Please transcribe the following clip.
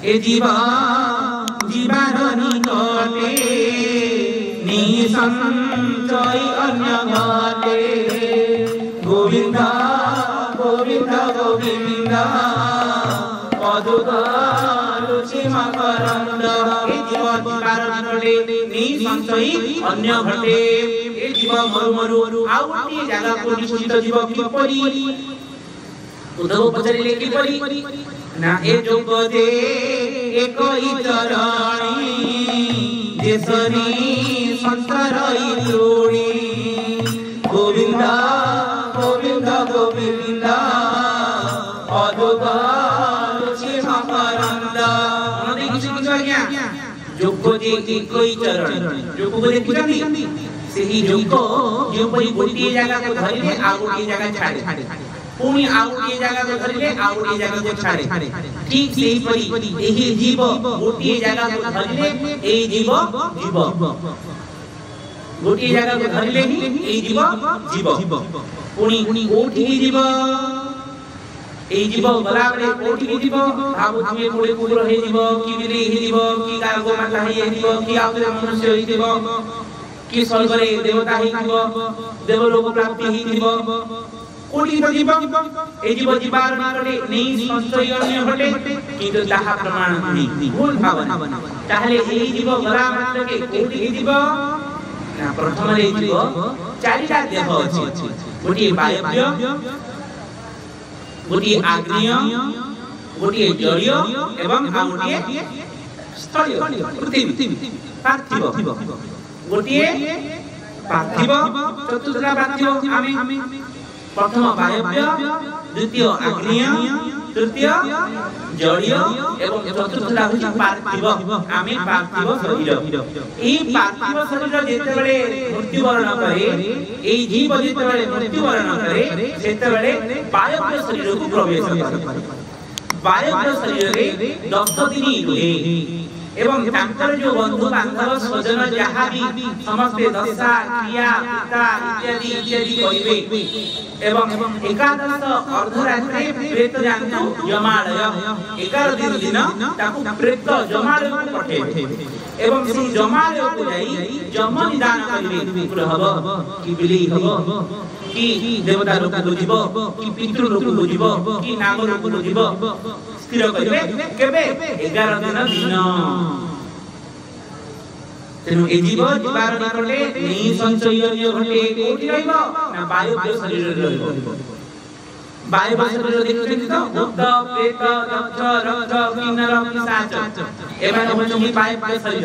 ए जीवा जीवार निकटे निसंशय अन्य घटे गोविंद गोविंद गोविंद अद्भुत रुचि मकरंद ए जीव जीवार निकटे निसंशय अन्य घटे ए जीव मरु मरु आउ गोटे जागा को निश्चित जीव किपरि उद्धव पचारिले किपरि ना ए जोग दे एक चरणी देशनी संसारई तोड़ी गोविंद गोविंद गोविंद अद्भुत रुचि मकरंद नदी किछु किछु आज्ञा जोग दे एक चरण जोग देखुछन्ती सेही जोग जो परि गोटे जागा को धरिले आ गोटे जागा छाड़े पुणी आउ गोटे जागा को धरिले आ गोटे जागा को छाड़े ठीक सेही परि एही जीव गोटे जागा को धरिले एही जीव जीव गोटे जागा को धरिले एही जीव जीव पुणी कोठी जीव एही जीव गला बरे कोठी जीव भाबुथिए कोले कुकुर हे जीव कि बिले हे जीव कि गागो माता हे जीव कि आउरे मनुष्य हे जीव कि स्वर्गरे देवता हे जीव देवलोक प्राप्ति हे जीव कोटी जीव ए जीव जीवार निकटे नै संशय अन्य घटे किंतु ताहा प्रमाण नहीं भूल भावना ताहले ए जीव गला मात्र के कोटी जीव ना प्रथम रे जीव चारिटा देह अछि गोटी वायव्य गोटी आग्नेय गोटी जलीय एवं आ गोटी स्थलीय पृथ्वी पार्थिव गोटी पार्थिव चतुर्था पार्थिव आमे प्रथम वायव्य द्वितीय आग्नेय तृतीय जलीय एवं चतुर्थ होछि पार्थिव आमे पार्थिव शरीर एही पार्थिव शरीर जेतेबेले मृत्युवरण करे एही जीव जेतेबेले मृत्युवरण करे सेतेबेले वायव्य शरीर को प्रवेश करे वायव्य शरीर रे 10 दिन रुहे एवं तांकर जो बंधु बांधव स्वजन जहाँ भी समस्त दशा क्रिया पिता इत्यादि इत्यादि करिवे एवं एकादश अर्धरात्रि प्रेत जानतु यमालय 11 दिन ताकु प्रेत यमालय को पठेबे एवं से यमालय को जाई यम निदान करिवे कुल हबो कि बिली हबो कि देवता लोक लोजिब कि पितृ लोक लोजिब कि नाग लोक लोजिब स्थिर करिवे केबे 11 दिन तेनु ए जीव जीवार निकटे नै संशय अन्य घटे कोठी रहइबो ना वायव्य शरीर रहइबो वायव्य शरीर देखुछन्ती त भूत प्रेत दक्ष रक्त किन्नर पिशाच एमाने होछि वायव्य शरीर